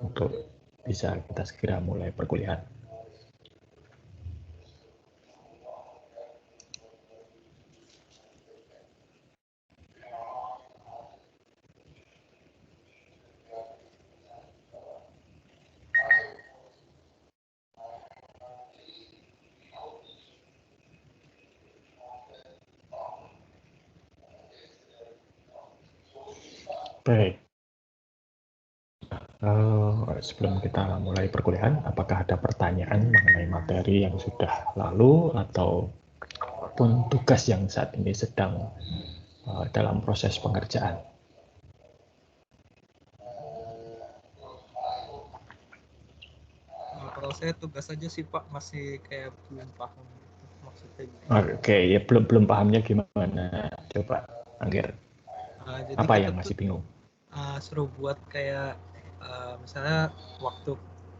untuk bisa kita segera mulai perkuliahan. Baik. Sebelum kita mulai perkuliahan, apakah ada pertanyaan mengenai materi yang sudah lalu ataupun tugas yang saat ini sedang dalam proses pengerjaan? Kalau saya tugas aja sih Pak, masih kayak belum paham gitu, maksudnya. Oke, ya belum pahamnya gimana? Coba, Anggir. Jadi Apa kita yang masih bingung? suruh buat kayak misalnya waktu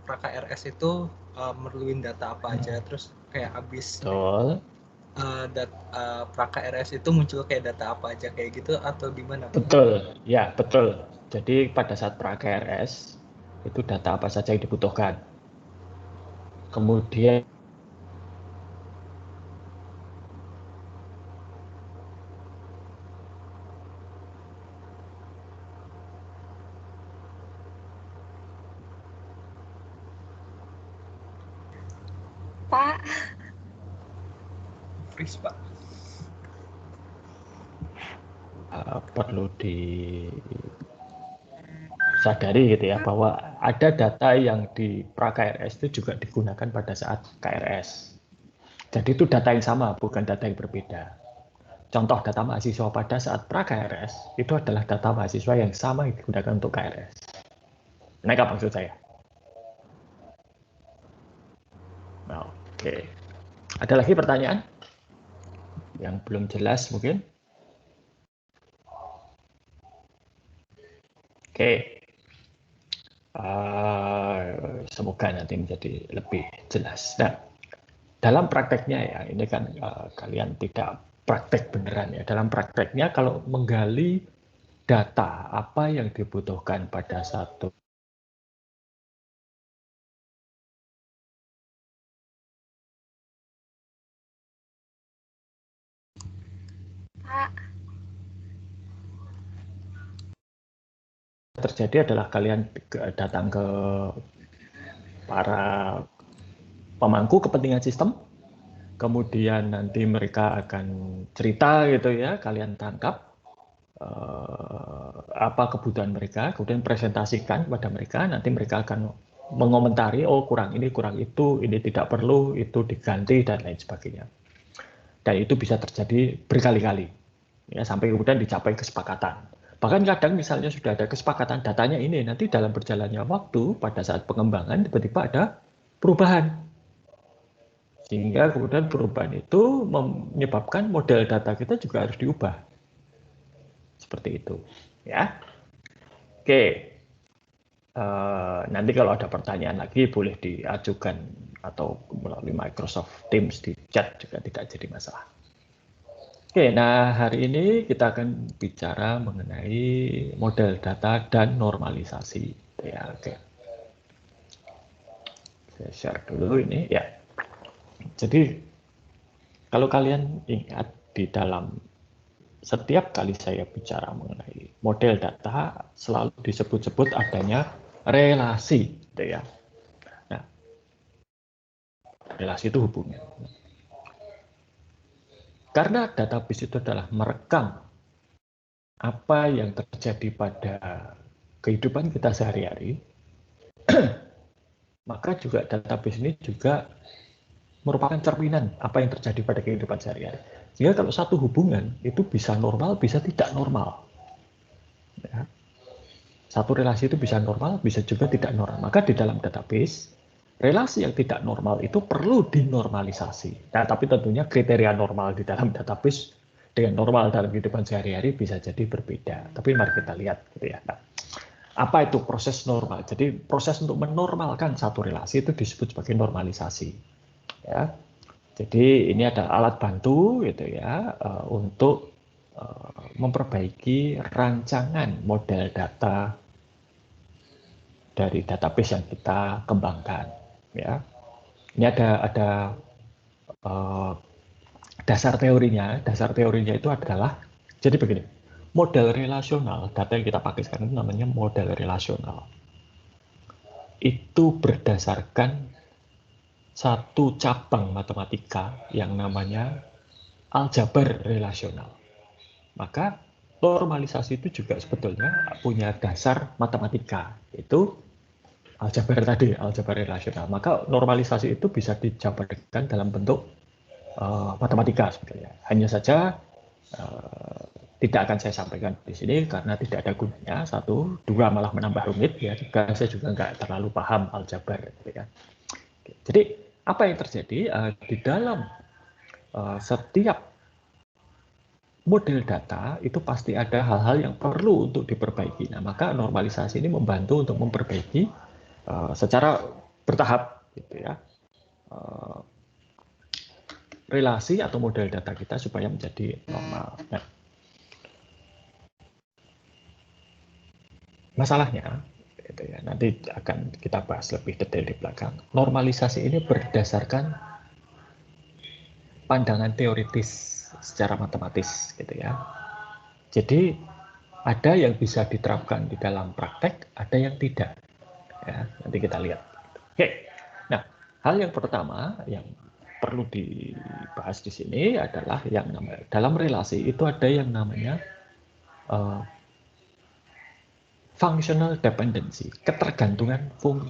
pra-KRS itu merluin data apa aja, terus kayak habis Betul. pra-KRS itu muncul kayak data apa aja kayak gitu atau gimana Pak? Betul, ya betul. Jadi pada saat pra-KRS, itu data apa saja yang dibutuhkan. Kemudian Pak, Freeze Pak. perlu disadari gitu ya, bahwa ada data yang di pra-KRS itu juga digunakan pada saat KRS. Jadi itu data yang sama, bukan data yang berbeda. Contoh data mahasiswa pada saat pra-KRS itu adalah data mahasiswa yang sama yang digunakan untuk KRS. Nah, apa maksud saya? Nah, oke. Ada lagi pertanyaan yang belum jelas mungkin? Oke. Semoga nanti menjadi lebih jelas. Nah, dalam prakteknya ya, ini kan kalian tidak praktek beneran ya. Dalam prakteknya kalau menggali data apa yang dibutuhkan pada satu Pak, terjadi adalah kalian datang ke para pemangku kepentingan sistem, kemudian nanti mereka akan cerita gitu ya, kalian tangkap apa kebutuhan mereka, kemudian presentasikan kepada mereka, nanti mereka akan mengomentari, oh kurang ini, kurang itu, ini tidak perlu, itu diganti, dan lain sebagainya. Dan itu bisa terjadi berkali-kali, ya, sampai kemudian dicapai kesepakatan. Bahkan kadang misalnya sudah ada kesepakatan datanya ini, nanti dalam berjalannya waktu, pada saat pengembangan, tiba-tiba ada perubahan. Sehingga kemudian perubahan itu menyebabkan model data kita juga harus diubah. Seperti itu. Ya. Oke. Nanti kalau ada pertanyaan lagi boleh diajukan atau melalui Microsoft Teams di chat juga tidak jadi masalah. Oke, nah hari ini kita akan bicara mengenai model data dan normalisasi. Ya, oke. Saya share dulu ini ya. Jadi kalau kalian ingat di dalam setiap kali saya bicara mengenai model data selalu disebut-sebut adanya relasi, gitu ya. Nah, relasi itu hubungan. Karena database itu adalah merekam apa yang terjadi pada kehidupan kita sehari-hari, maka juga database ini juga merupakan cerminan apa yang terjadi pada kehidupan sehari-hari. Sehingga kalau satu hubungan itu bisa normal, bisa tidak normal. Ya. Satu relasi itu bisa normal, bisa juga tidak normal. Maka di dalam database, relasi yang tidak normal itu perlu dinormalisasi. Nah, tapi tentunya kriteria normal di dalam database dengan normal dalam kehidupan sehari-hari bisa jadi berbeda. Tapi mari kita lihat gitu ya. Nah, apa itu proses normal? Jadi proses untuk menormalkan satu relasi itu disebut sebagai normalisasi. Ya. Jadi ini ada alat bantu gitu ya untuk memperbaiki rancangan model data dari database yang kita kembangkan. Ya, ini ada dasar teorinya. Dasar teorinya itu adalah jadi begini. Model relasional, data yang kita pakai sekarang itu namanya model relasional. Itu berdasarkan satu cabang matematika yang namanya aljabar relasional. Maka normalisasi itu juga sebetulnya punya dasar matematika, itu aljabar tadi, aljabar relasional. Maka normalisasi itu bisa dijabarkan dalam bentuk matematika sebetulnya. Hanya saja tidak akan saya sampaikan di sini karena tidak ada gunanya. Satu, dua malah menambah rumit ya. Tiga, saya juga nggak terlalu paham aljabar. Gitu ya. Jadi apa yang terjadi di dalam setiap model data itu pasti ada hal-hal yang perlu untuk diperbaiki. Nah, maka normalisasi ini membantu untuk memperbaiki secara bertahap, gitu ya, relasi atau model data kita supaya menjadi normal. Nah, masalahnya, gitu ya, nanti akan kita bahas lebih detail di belakang. Normalisasi ini berdasarkan pandangan teoritis secara matematis, gitu ya. Jadi ada yang bisa diterapkan di dalam praktek, ada yang tidak. Ya, nanti kita lihat. Oke. Nah, hal yang pertama yang perlu dibahas di sini adalah yang namanya dalam relasi itu ada yang namanya functional dependency, ketergantungan fungsi.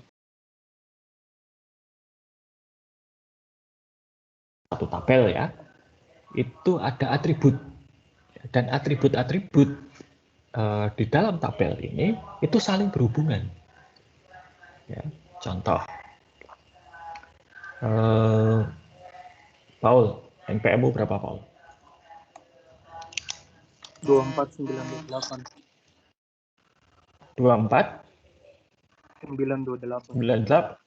Satu tabel ya, itu ada atribut dan atribut-atribut di dalam tabel ini itu saling berhubungan. Ya, contoh, Paul, NPM-mu berapa Paul? 24928. 24 928.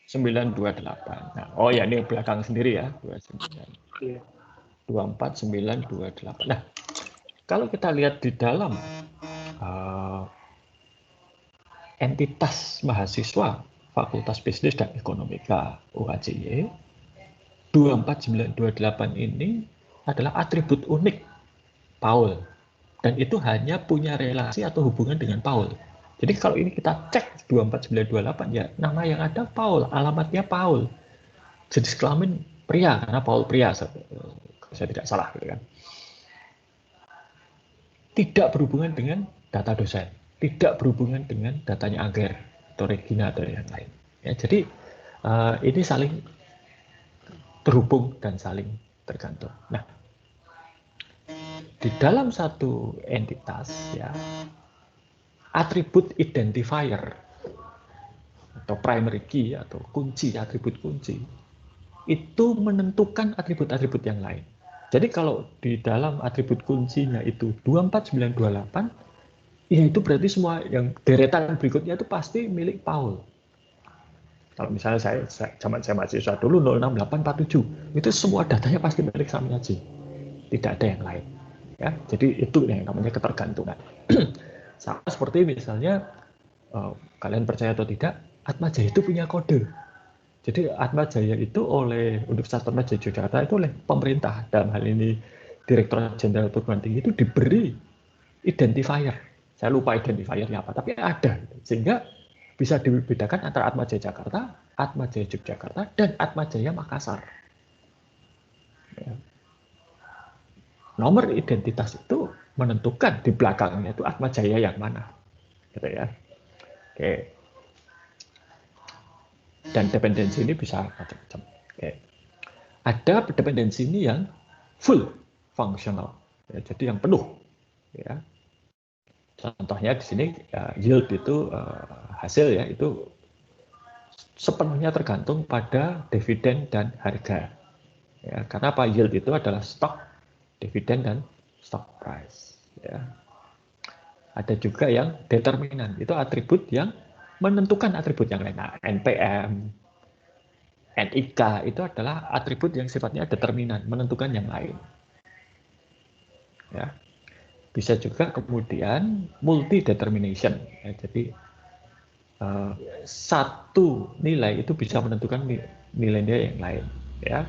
928. Nah, oh ya ini belakang sendiri ya, 29. Iya. 24928. Nah, kalau kita lihat di dalam entitas mahasiswa Fakultas Bisnis dan Ekonomika UHJ 24928 ini adalah atribut unik Paul dan itu hanya punya relasi atau hubungan dengan Paul. Jadi kalau ini kita cek 24928 ya nama yang ada Paul, alamatnya Paul. Jenis kelamin pria karena Paul pria, saya tidak salah gitu kan. Tidak berhubungan dengan data dosen, tidak berhubungan dengan datanya Angger atau Regina atau yang lain. Ya, jadi ini saling terhubung dan saling tergantung. Nah, di dalam satu entitas ya atribut identifier atau primary key atau kunci, atribut kunci itu menentukan atribut-atribut yang lain. Jadi kalau di dalam atribut kuncinya itu 24928, ya itu berarti semua yang deretan berikutnya itu pasti milik Paul. Kalau misalnya zaman saya mahasiswa dulu 06847, itu semua datanya pasti milik Samyaji. Tidak ada yang lain. Ya, jadi itu yang namanya ketergantungan. Sama seperti misalnya kalian percaya atau tidak, Atmajaya itu punya kode. Jadi Atmajaya itu oleh Universitas Atmajaya Yogyakarta itu oleh pemerintah, dalam hal ini Direktorat Jenderal Perguruan Tinggi itu diberi identifier. Saya lupa identifiernya apa, tapi ada. Sehingga bisa dibedakan antara Atmajaya Jakarta, Atmajaya Yogyakarta, dan Atmajaya Makassar. Ya. Nomor identitas itu menentukan di belakangnya itu Atmajaya yang mana. Gitu ya. Oke. Dan dependensi ini bisa macam-macam. Oke. Ada dependensi ini yang full functional, ya, jadi yang penuh. Ya. Contohnya di sini yield itu hasil ya itu sepenuhnya tergantung pada dividen dan harga. Ya, karena apa? Yield itu adalah stok, dividen dan stock price. Ya. Ada juga yang determinan, itu atribut yang menentukan atribut yang lain. Nah, NPM, NIK itu adalah atribut yang sifatnya determinan, menentukan yang lain. Ya. Bisa juga kemudian multi determination. Ya, jadi satu nilai itu bisa menentukan nilai-nilai yang lain, ya.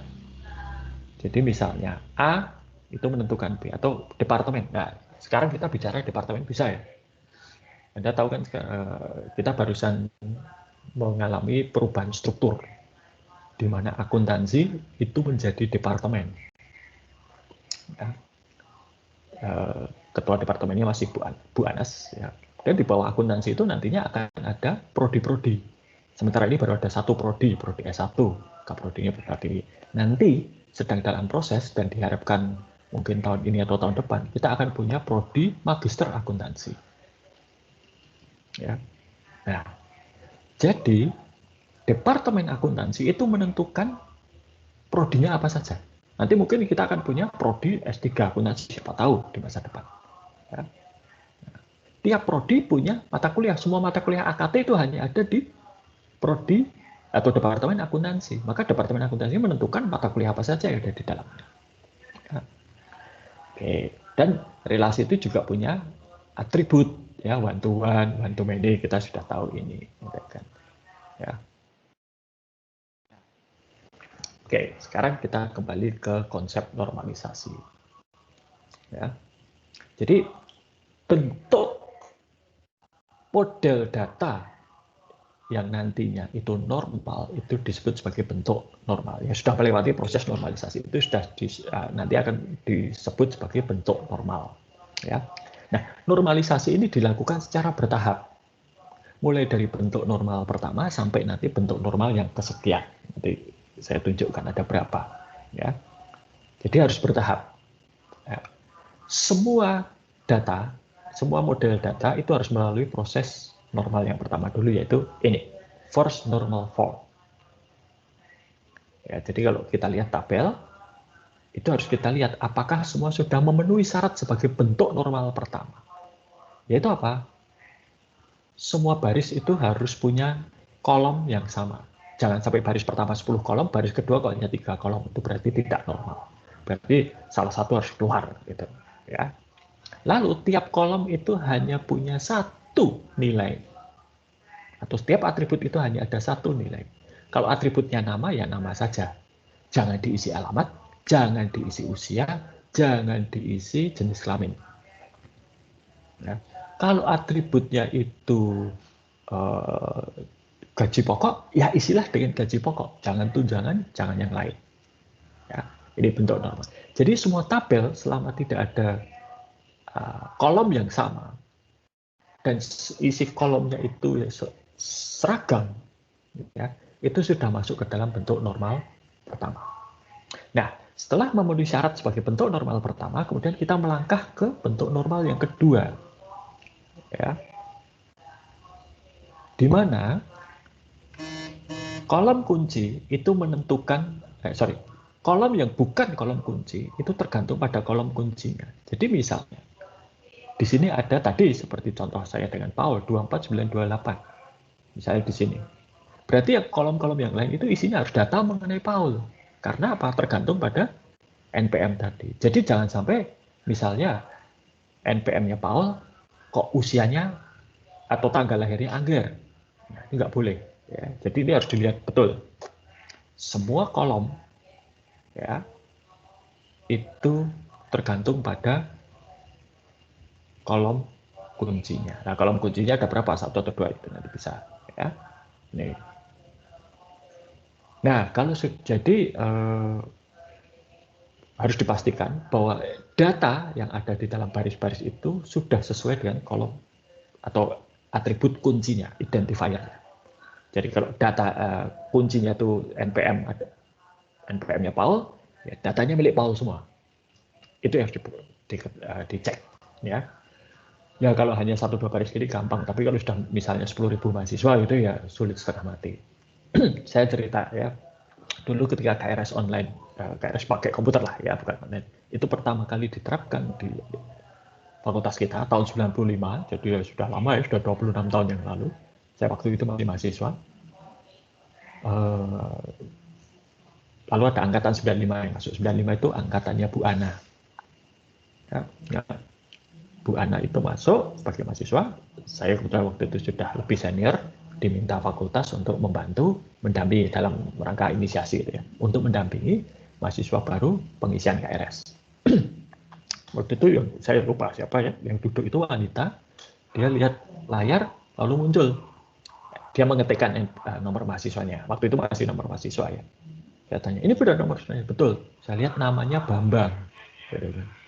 Jadi misalnya A itu menentukan B atau departemen. Nah, sekarang kita bicara departemen bisa ya. Anda tahu kan kita barusan mengalami perubahan struktur di mana akuntansi itu menjadi departemen. Ya. Ketua departemennya masih Bu Anas, ya. Dan di bawah akuntansi itu nantinya akan ada prodi-prodi. Sementara ini baru ada satu prodi S1, kaprodinya berarti nanti sedang dalam proses dan diharapkan mungkin tahun ini atau tahun depan kita akan punya prodi magister akuntansi. Ya. Nah, jadi departemen akuntansi itu menentukan prodinya apa saja. Nanti mungkin kita akan punya prodi S3 akuntansi, siapa tahu di masa depan. Ya. Tiap prodi punya mata kuliah, semua mata kuliah AKT itu hanya ada di prodi atau departemen akuntansi. Maka departemen akuntansi menentukan mata kuliah apa saja yang ada di dalamnya. Ya. Oke, dan relasi itu juga punya atribut, ya, one to many, kita sudah tahu ini, kan? Ya. Oke, sekarang kita kembali ke konsep normalisasi. Ya. Jadi bentuk model data yang nantinya itu normal itu disebut sebagai bentuk normal. Yang sudah melewati proses normalisasi itu sudah nanti akan disebut sebagai bentuk normal. Ya. Nah, normalisasi ini dilakukan secara bertahap. Mulai dari bentuk normal pertama sampai nanti bentuk normal yang kesekian. Nanti saya tunjukkan ada berapa, ya. Jadi harus bertahap. Ya. Semua data, semua model data itu harus melalui proses normal yang pertama dulu, yaitu ini, first normal form. Ya, jadi kalau kita lihat tabel, itu harus kita lihat apakah semua sudah memenuhi syarat sebagai bentuk normal pertama. Yaitu apa? Semua baris itu harus punya kolom yang sama. Jangan sampai baris pertama 10 kolom, baris kedua kalau hanya 3 kolom, itu berarti tidak normal. Berarti salah satu harus keluar, gitu, ya. Lalu tiap kolom itu hanya punya satu nilai, atau setiap atribut itu hanya ada satu nilai. Kalau atributnya nama, ya nama saja. Jangan diisi alamat, jangan diisi usia, jangan diisi jenis kelamin. Ya. Kalau atributnya itu gaji pokok, ya isilah dengan gaji pokok. Jangan tunjangan, jangan yang lain. Ya, ini bentuk normal. Jadi semua tabel selama tidak ada kolom yang sama dan isi kolomnya itu ya seragam, ya, itu sudah masuk ke dalam bentuk normal pertama. Nah, setelah memenuhi syarat sebagai bentuk normal pertama, kemudian kita melangkah ke bentuk normal yang kedua, ya, di mana kolom kunci itu menentukan, kolom yang bukan kolom kunci itu tergantung pada kolom kuncinya. Jadi misalnya, di sini ada tadi seperti contoh saya dengan Paul 24928. Misalnya di sini. Berarti ya kolom-kolom yang lain itu isinya harus data mengenai Paul. Karena apa? Tergantung pada NPM tadi. Jadi jangan sampai misalnya NPM-nya Paul kok usianya atau tanggal lahirnya Angger. Nah, ini nggak boleh. Ya. Jadi ini harus dilihat betul. Semua kolom, ya, itu tergantung pada kolom kuncinya. Nah, kolom kuncinya ada berapa? 1 atau 2 itu nanti bisa, ya. Nih. Nah, kalau jadi harus dipastikan bahwa data yang ada di dalam baris-baris itu sudah sesuai dengan kolom atau atribut kuncinya, identifier. Jadi kalau data kuncinya itu NPM, ada NPM-nya Paul, ya datanya milik Paul semua. Itu yang dicek, ya. Ya kalau hanya 1-2 baris ini gampang, tapi kalau sudah misalnya 10.000 mahasiswa itu ya sulit setengah mati. Saya cerita ya, dulu ketika KRS online, KRS pakai komputer lah ya, bukan online, itu pertama kali diterapkan di fakultas kita tahun 95, jadi ya sudah lama ya, sudah 26 tahun yang lalu. Saya waktu itu masih mahasiswa. Lalu ada angkatan 95 yang masuk. 95 itu angkatannya Bu Ana. Ya, Bu Ana itu masuk sebagai mahasiswa. Saya kebetulan waktu itu sudah lebih senior. diminta fakultas untuk membantu mendampingi dalam rangka inisiasi itu ya, untuk mendampingi mahasiswa baru pengisian KRS. Waktu itu yang saya lupa siapa ya, yang duduk itu wanita, dia lihat layar lalu muncul, dia mengetikkan nomor mahasiswanya. Waktu itu masih nomor mahasiswa ya. Saya tanya, ini benar nomor saya? Betul. Saya lihat namanya Bambang.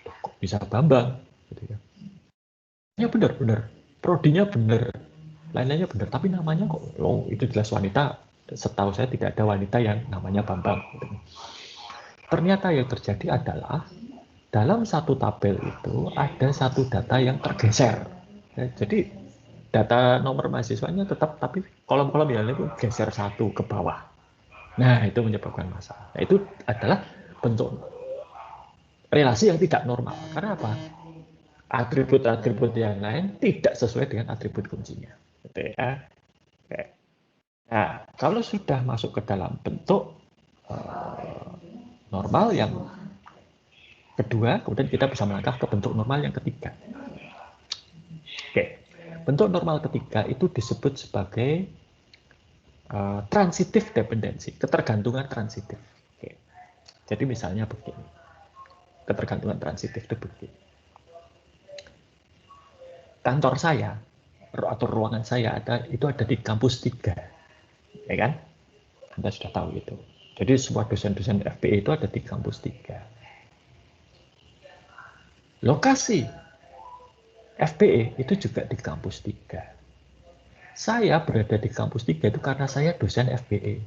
Kok bisa Bambang? Gitu ya. Ya benar. Prodinya benar. Lain-lainnya benar. Tapi namanya kok, itu jelas wanita. Setahu saya tidak ada wanita yang namanya Bambang. Gitu. Ternyata yang terjadi adalah dalam satu tabel itu ada satu data yang tergeser. Ya, jadi data nomor mahasiswanya tetap, tapi kolom-kolom yang lain itu geser satu ke bawah. Nah, itu menyebabkan masalah. Nah, itu adalah bentuk relasi yang tidak normal. Karena apa? Atribut-atribut yang lain tidak sesuai dengan atribut kuncinya. Gitu ya. Oke. Nah, kalau sudah masuk ke dalam bentuk normal yang kedua, kemudian kita bisa melangkah ke bentuk normal yang ketiga. Oke. Bentuk normal ketiga itu disebut sebagai transitive dependency, ketergantungan transitif. Oke. Jadi misalnya begini, ketergantungan transitif itu begini. Kantor saya atau ruangan saya ada di kampus 3, ya kan? Anda sudah tahu itu. Jadi semua dosen-dosen FPE itu ada di kampus 3. Lokasi FPE itu juga di kampus 3. Saya berada di kampus 3 itu karena saya dosen FPE.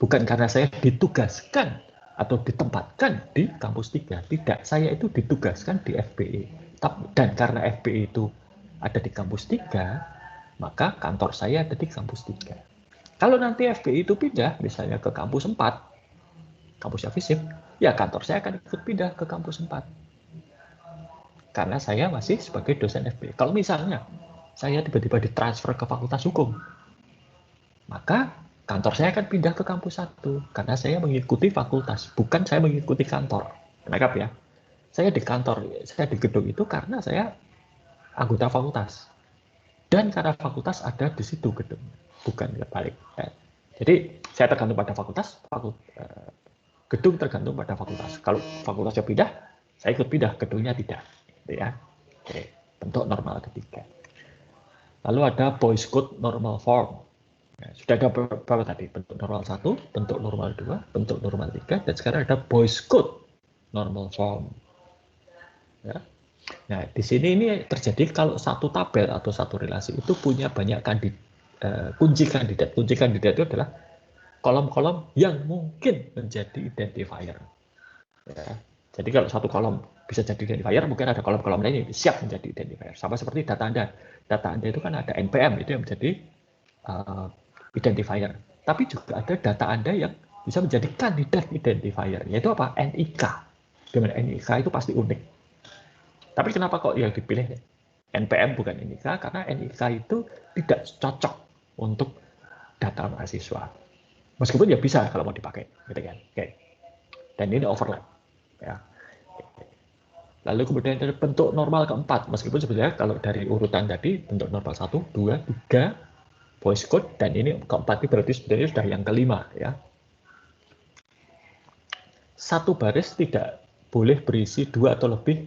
Bukan karena saya ditugaskan atau ditempatkan di kampus 3. Tidak, saya itu ditugaskan di FPE. Dan karena FPE itu ada di kampus 3, maka kantor saya ada di kampus 3. Kalau nanti FPE itu pindah, misalnya ke kampus 4, kampusnya FISIP, ya kantor saya akan ikut pindah ke kampus 4. Karena saya masih sebagai dosen FPE. Kalau misalnya saya tiba-tiba ditransfer ke Fakultas Hukum, maka kantor saya akan pindah ke kampus 1 karena saya mengikuti fakultas, bukan saya mengikuti kantor. Menangkap ya? Saya di kantor, saya di gedung itu karena saya anggota fakultas. Dan karena fakultas ada di situ gedung, bukan kebalik. Ya. Jadi saya tergantung pada fakultas, gedung tergantung pada fakultas. Kalau fakultasnya pindah, saya ikut pindah, gedungnya tidak. Gitu ya. Oke, bentuk normal ketiga. Lalu ada Boy's Code Normal Form. Ya, sudah ada berapa tadi? Bentuk normal 1, bentuk normal 2, bentuk normal 3, dan sekarang ada Boy's Code Normal Form. Ya. Nah, di sini ini terjadi kalau satu tabel atau satu relasi itu punya banyak kunci kandidat. Kunci kandidat itu adalah kolom-kolom yang mungkin menjadi identifier. Ya. Jadi kalau satu kolom bisa jadi identifier, mungkin ada kolom-kolom lain yang siap menjadi identifier. Sama seperti data Anda. Data Anda itu kan ada NPM, itu yang menjadi identifier. Tapi juga ada data Anda yang bisa menjadi kandidat identifier, yaitu apa? NIK. Dengan NIK itu pasti unik. Tapi kenapa kok yang dipilih NPM bukan NIK? Karena NIK itu tidak cocok untuk data mahasiswa. Meskipun ya bisa kalau mau dipakai, gitu kan? Oke. Dan ini overlap. Ya. Lalu kemudian ada bentuk normal keempat, meskipun sebenarnya kalau dari urutan tadi bentuk normal 1, 2, 3, Boy's Code, dan ini keempat ini berarti sebenarnya sudah yang kelima ya. Satu baris tidak boleh berisi 2 atau lebih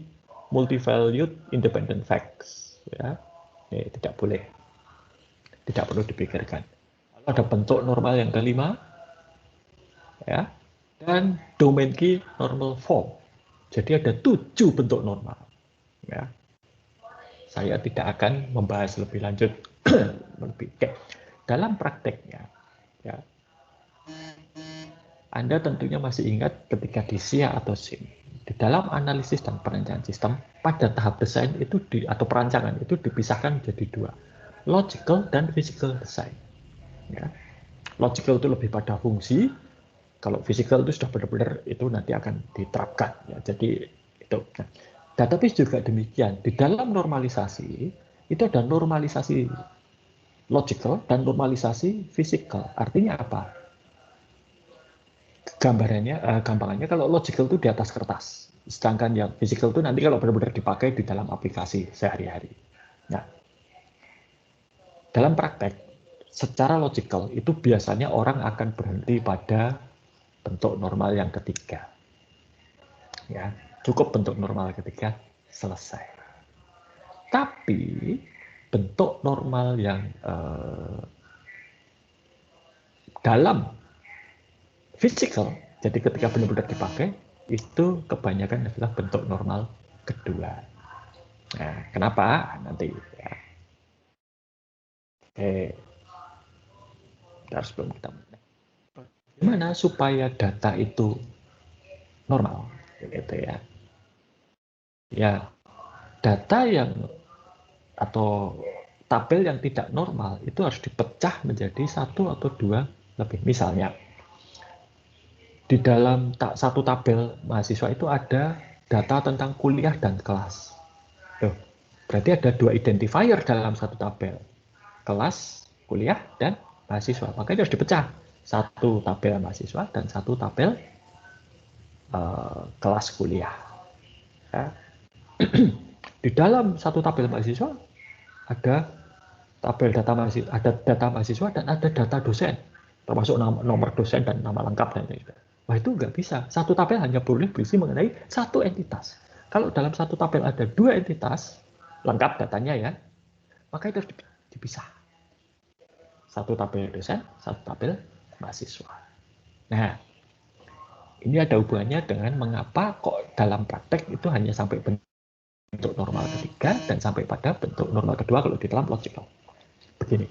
multi-valued independent facts ya. Ini tidak boleh. Tidak perlu dipikirkan. Lalu ada bentuk normal yang kelima ya. Dan domain key normal form. Jadi ada 7 bentuk normal. Ya. Saya tidak akan membahas lebih lanjut. Oke. Dalam prakteknya, ya, Anda tentunya masih ingat ketika di SIA atau SIM, di dalam analisis dan perencanaan sistem, pada tahap desain itu atau perancangan itu dipisahkan menjadi 2, logical dan physical design. Ya. Logical itu lebih pada fungsi. Kalau physical itu sudah benar-benar itu nanti akan diterapkan. Ya, jadi itu. Nah, database juga demikian. Di dalam normalisasi itu ada normalisasi logical dan normalisasi physical. Artinya apa? Gampangannya kalau logical itu di atas kertas. Sedangkan yang physical itu nanti kalau benar-benar dipakai di dalam aplikasi sehari-hari. Nah, dalam praktek secara logical itu biasanya orang akan berhenti pada bentuk normal yang ketiga. Ya, cukup bentuk normal ketiga selesai. Tapi bentuk normal yang dalam physical, jadi ketika benar-benar dipakai, itu kebanyakan adalah bentuk normal kedua. Nah, kenapa? Nanti ya. Sebelum kita mulai. Gimana supaya data itu normal, gitu ya? Ya, data yang atau tabel yang tidak normal itu harus dipecah menjadi satu atau dua lebih. Misalnya, di dalam satu tabel mahasiswa itu ada data tentang kuliah dan kelas. Tuh, berarti ada dua identifier dalam satu tabel. Kelas, kuliah, dan mahasiswa. Makanya harus dipecah. Satu tabel mahasiswa dan satu tabel kelas kuliah. Ya. Di dalam satu tabel mahasiswa ada tabel data mahasiswa, ada data mahasiswa dan ada data dosen, termasuk nomor dosen dan nama lengkap dan lain-lain. Wah, itu nggak bisa. Satu tabel hanya boleh berisi mengenai satu entitas. Kalau dalam satu tabel ada dua entitas, lengkap datanya ya, maka itu harus dipisah. Satu tabel dosen, satu tabel mahasiswa. Nah, ini ada hubungannya dengan mengapa kok dalam praktek itu hanya sampai bentuk normal ketiga dan sampai pada bentuk normal kedua kalau di dalam logical. Begini,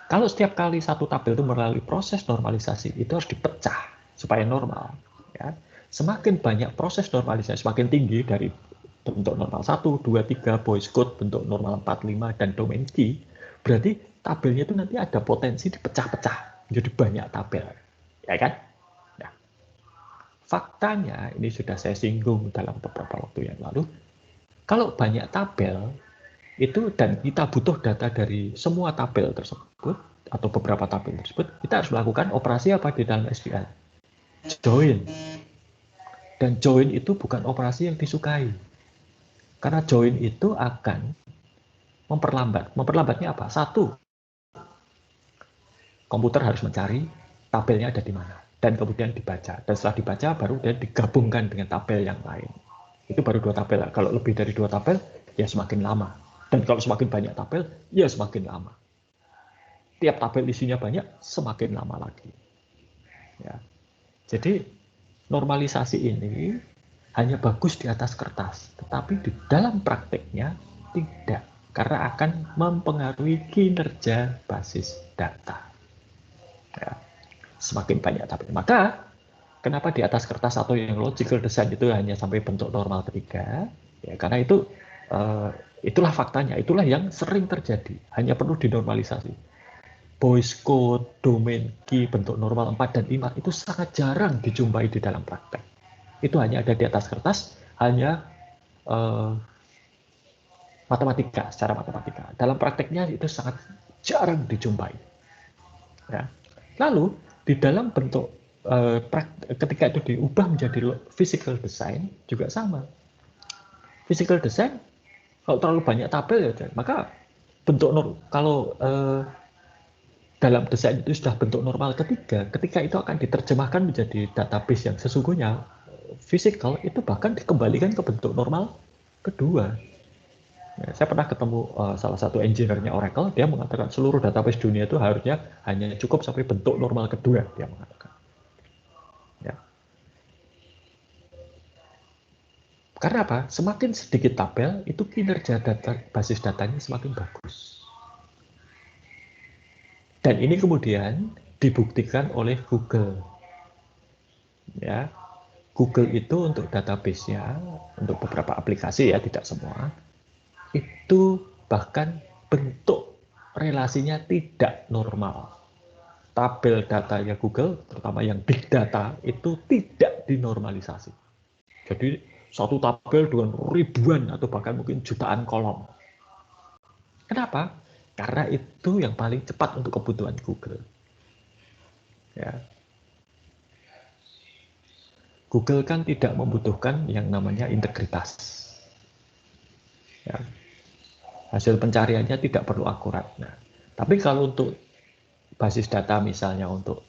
kalau setiap kali satu tabel itu melalui proses normalisasi, itu harus dipecah supaya normal. Ya. Semakin banyak proses normalisasi, semakin tinggi dari bentuk normal 1, 2, 3, Boyce code, bentuk normal 4, 5, dan domain key, berarti tabelnya itu nanti ada potensi dipecah-pecah menjadi banyak tabel. Ya kan? Nah, faktanya, ini sudah saya singgung dalam beberapa waktu yang lalu, kalau banyak tabel, itu dan kita butuh data dari semua tabel tersebut atau beberapa tabel tersebut, kita harus melakukan operasi apa di dalam SQL? Join. Dan join itu bukan operasi yang disukai. Karena join itu akan memperlambat. Memperlambatnya apa? Satu, komputer harus mencari tabelnya ada di mana. Dan kemudian dibaca. Dan setelah dibaca, baru dia digabungkan dengan tabel yang lain. Itu baru dua tabel. Kalau lebih dari dua tabel, ya semakin lama. Dan kalau semakin banyak tabel, ya semakin lama. Tiap tabel isinya banyak, semakin lama lagi. Ya. Jadi normalisasi ini hanya bagus di atas kertas, tetapi di dalam prakteknya tidak, karena akan mempengaruhi kinerja basis data. Ya. Semakin banyak tabel, maka kenapa di atas kertas atau yang logical design itu hanya sampai bentuk normal ketiga? Ya, karena itu itulah faktanya, itulah yang sering terjadi, hanya perlu dinormalisasi. Boyce code, domain key, bentuk normal 4 dan 5 itu sangat jarang dijumpai di dalam praktek. Itu hanya ada di atas kertas, hanya matematika, secara matematika. Dalam prakteknya itu sangat jarang dijumpai. Ya. Lalu, di dalam bentuk, ketika itu diubah menjadi physical design, juga sama. Physical design, kalau terlalu banyak tabel, ya, maka bentuk kalau dalam desain itu sudah bentuk normal ketiga, ketika itu akan diterjemahkan menjadi database yang sesungguhnya physical, itu bahkan dikembalikan ke bentuk normal kedua. Ya, saya pernah ketemu salah satu engineer-nya Oracle, dia mengatakan seluruh database dunia itu harusnya hanya cukup sampai bentuk normal kedua, dia mengatakan. Ya. Karena apa? Semakin sedikit tabel, itu kinerja basis datanya semakin bagus. Dan ini kemudian dibuktikan oleh Google. Ya, Google itu untuk database-nya, untuk beberapa aplikasi ya, tidak semua, itu bahkan bentuk relasinya tidak normal. Tabel datanya Google, terutama yang big data, itu tidak dinormalisasi. Jadi satu tabel dengan ribuan atau bahkan mungkin jutaan kolom. Kenapa? Karena itu yang paling cepat untuk kebutuhan Google. Ya. Google kan tidak membutuhkan yang namanya integritas. Ya. Hasil pencariannya tidak perlu akurat. Nah, tapi kalau untuk basis data misalnya untuk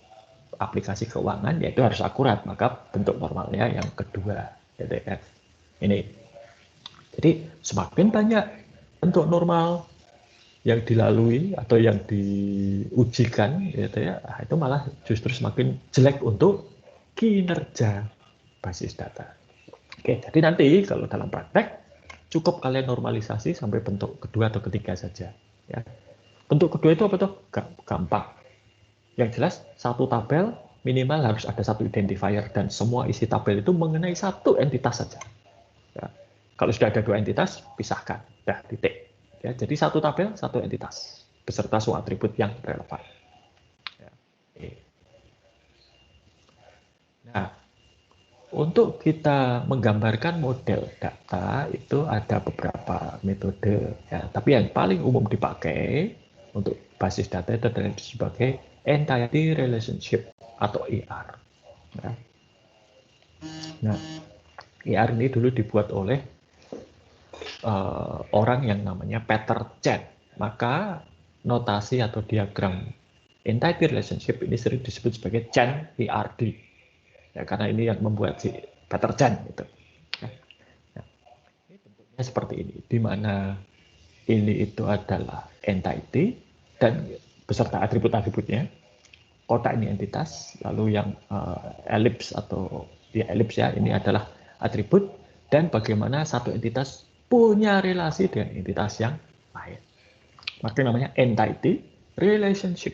aplikasi keuangan, ya itu harus akurat, maka bentuk normalnya yang kedua, DTF. Ini. Jadi semakin banyak bentuk normal yang dilalui atau yang diujikan, gitu ya, itu malah justru semakin jelek untuk kinerja basis data. Oke, jadi nanti kalau dalam praktek cukup kalian normalisasi sampai bentuk kedua atau ketiga saja. Ya. Bentuk kedua itu apa tuh? Gampang. Yang jelas satu tabel minimal harus ada satu identifier dan semua isi tabel itu mengenai satu entitas saja. Ya. Kalau sudah ada dua entitas, pisahkan. Dah, titik. Ya, jadi satu tabel, satu entitas beserta semua atribut yang relevan. Ya. Nah, untuk kita menggambarkan model data itu ada beberapa metode, ya. Tapi yang paling umum dipakai untuk basis data itu adalah sebagai entity relationship atau ER. Ya. Nah, ER ini dulu dibuat oleh orang yang namanya Peter Chen. Maka notasi atau diagram entity relationship ini sering disebut sebagai Chen ERD. Ya, karena ini yang membuat si Peter Chen gitu. Nah, ini bentuknya seperti ini, di mana ini itu adalah entity dan beserta atribut-atributnya. Kotak ini entitas, lalu yang elips atau ya elips ya, ini adalah atribut, dan bagaimana satu entitas punya relasi dengan entitas yang lain. Maka namanya entity relationship.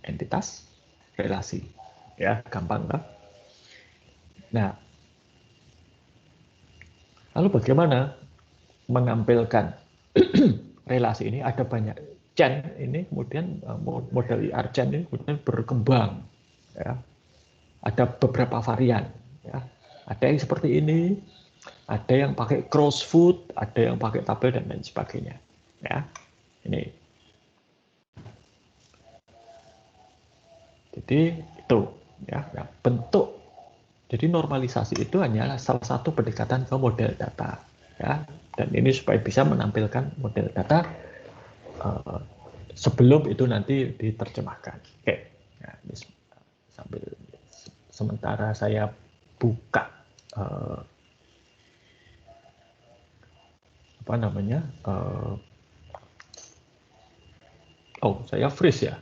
Entitas relasi. Ya, gampang kan? Nah, lalu bagaimana menampilkan relasi ini? Ada banyak Chen ini, kemudian model IR Chen ini kemudian berkembang. Ya. Ada beberapa varian. Ya. Ada yang seperti ini, ada yang pakai crossfoot, ada yang pakai tabel dan lain sebagainya. Ya, ini. Jadi itu, ya, bentuk. Jadi normalisasi itu hanyalah salah satu pendekatan ke model data, ya. Dan ini supaya bisa menampilkan model data sebelum itu nanti diterjemahkan. Oke, ya, sambil sementara saya buka apa namanya? Oh, saya freeze ya.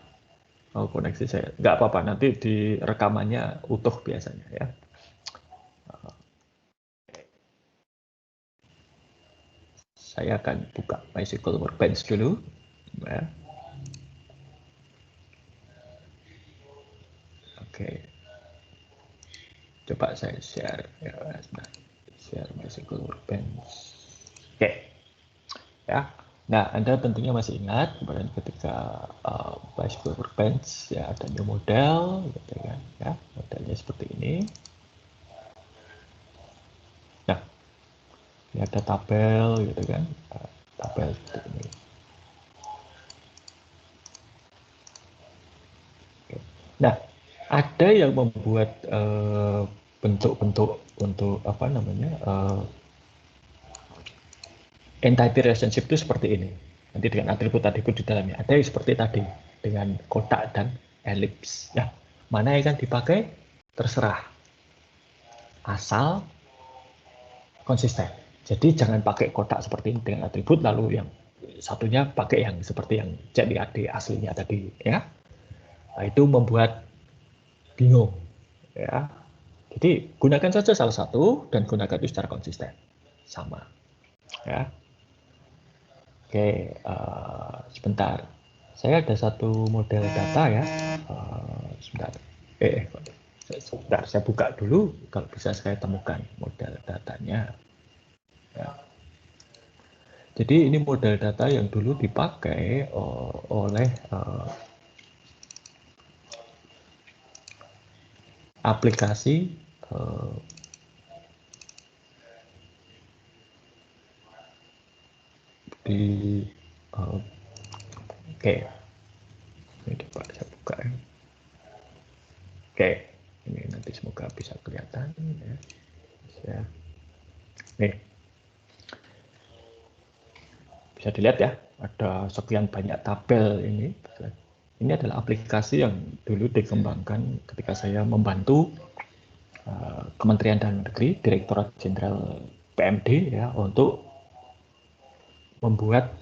Oh, koneksi saya nggak apa-apa, nanti di rekamannya utuh biasanya ya. Saya akan buka MySQL Workbench dulu. Ya. Oke. Coba saya share ya, share MySQL Workbench. Oke. Ya. Nah, Anda tentunya masih ingat kemarin ketika MySQL Workbench ya ada new model gitu kan ya, modelnya seperti ini. Nah, ini ada tabel gitu kan. Tabel seperti ini. Oke. Nah, ada yang membuat bentuk-bentuk untuk apa namanya entity relationship itu seperti ini. Nanti dengan atribut-atribut di dalamnya. Ada yang seperti tadi dengan kotak dan elips. Nah, mana yang akan dipakai terserah, asal konsisten. Jadi jangan pakai kotak seperti ini dengan atribut lalu yang satunya pakai yang seperti yang JDAD aslinya tadi, ya. Nah, itu membuat bingung, ya. Jadi gunakan saja salah satu dan gunakan itu secara konsisten, sama, ya. Oke, sebentar. Saya ada satu model data ya. Sebentar. Sebentar, saya buka dulu. Kalau bisa saya temukan model datanya. Ya. Jadi ini model data yang dulu dipakai oleh aplikasi di oke. Ini coba saya buka ya. Oke, ini nanti semoga bisa kelihatan ya. Ya. Nih, bisa dilihat ya, ada sekian banyak tabel ini. Ini adalah aplikasi yang dulu dikembangkan ketika saya membantu Kementerian Dalam Negeri, Direktorat Jenderal PMD ya, untuk membuat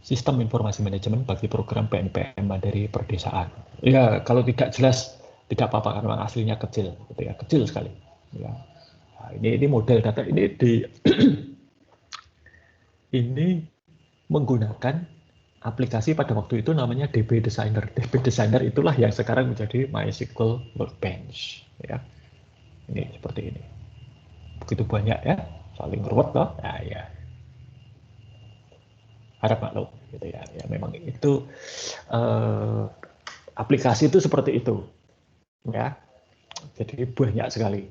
sistem informasi manajemen bagi program PNPM Mandiri Perdesaan. Ya, kalau tidak jelas tidak apa-apa karena aslinya kecil, gitu ya, kecil sekali. Ya. Nah, ini model data ini ini menggunakan aplikasi pada waktu itu namanya DB Designer. DB Designer itulah yang sekarang menjadi MySQL Workbench. Ya, ini seperti ini. Begitu banyak ya, saling ruwet loh. Nah, ya. Harap maklum, gitu ya. Ya memang itu aplikasi itu seperti itu, ya. Jadi banyak sekali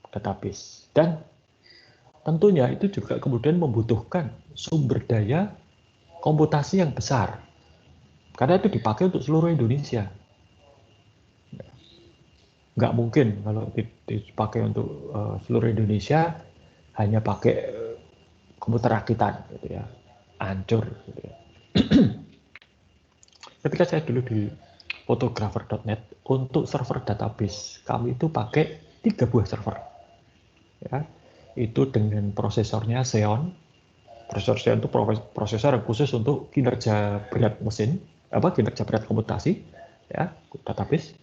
database dan tentunya itu juga kemudian membutuhkan sumber daya komputasi yang besar karena itu dipakai untuk seluruh Indonesia. Nggak mungkin kalau dipakai untuk seluruh Indonesia hanya pakai komputer rakitan, gitu ya, hancur. Gitu ya. Ketika saya dulu di photographer.net untuk server database, kami itu pakai 3 buah server. Ya, itu dengan prosesornya Xeon. Prosesor Xeon itu prosesor yang khusus untuk kinerja berat mesin, kinerja berat komputasi, ya, database.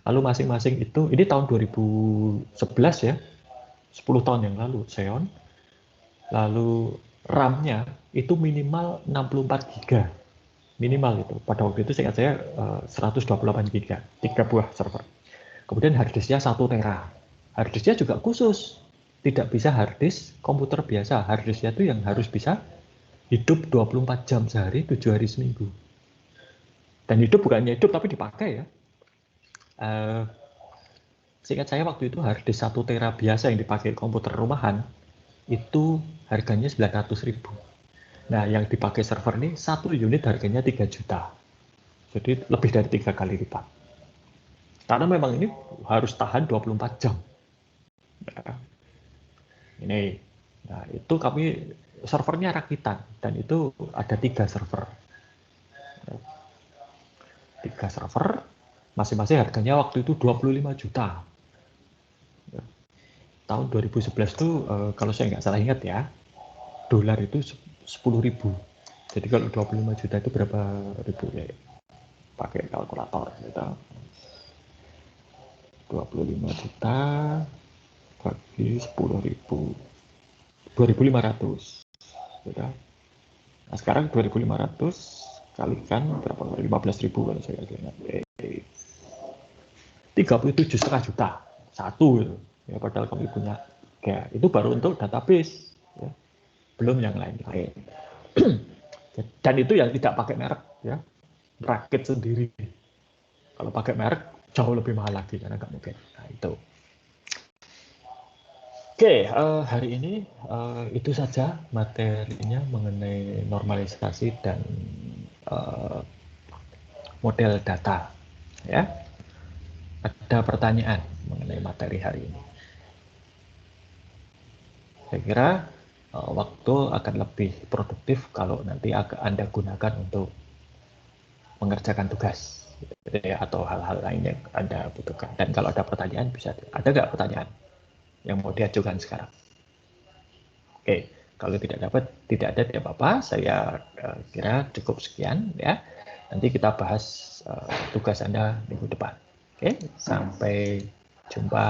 Lalu masing-masing itu, ini tahun 2011 ya, 10 tahun yang lalu Xeon. Lalu RAM-nya itu minimal 64 GB. Minimal itu. Pada waktu itu saya 128 GB, 3 buah server. Kemudian harddisknya 1 tera. Harddisknya juga khusus. Tidak bisa harddisk komputer biasa. Harddisknya itu yang harus bisa hidup 24 jam sehari, 7 hari seminggu. Dan hidup bukannya hidup tapi dipakai ya. Seingat saya waktu itu harddisk 1 tera biasa yang dipakai komputer rumahan itu harganya 900.000. Nah, yang dipakai server ini 1 unit harganya 3 juta. Jadi lebih dari 3 kali lipat. Karena memang ini harus tahan 24 jam. Nah, ini. Nah, itu kami servernya rakitan dan itu ada 3 server. 3 server, masing-masing harganya waktu itu 25 juta. Tahun 2011 itu kalau saya nggak salah ingat ya, dolar itu 10.000. Jadi kalau 25 juta itu berapa ribu ya? Pakai kalkulator gitu. 25 juta bagi 10.000. 2.500. Gitu. Nah, sekarang 2.500 kalikan berapa? 15.000 kalau saya ingat. 37,5 juta. Satu gitu. Ya, padahal kami punya. Ya, itu baru untuk database. Ya. Belum yang lain-lain. Dan itu yang tidak pakai merek, ya, rakit sendiri. Kalau pakai merek jauh lebih mahal lagi karena nggak mungkin. Nah, itu. Oke, hari ini itu saja materinya mengenai normalisasi dan model data. Ya, ada pertanyaan mengenai materi hari ini? Saya kira waktu akan lebih produktif kalau nanti Anda gunakan untuk mengerjakan tugas atau hal-hal lain yang Anda butuhkan. Dan kalau ada pertanyaan, ada nggak pertanyaan yang mau diajukan sekarang? Oke, kalau tidak ada tidak apa-apa. Saya kira cukup sekian ya. Nanti kita bahas tugas Anda minggu depan. Oke, sampai jumpa.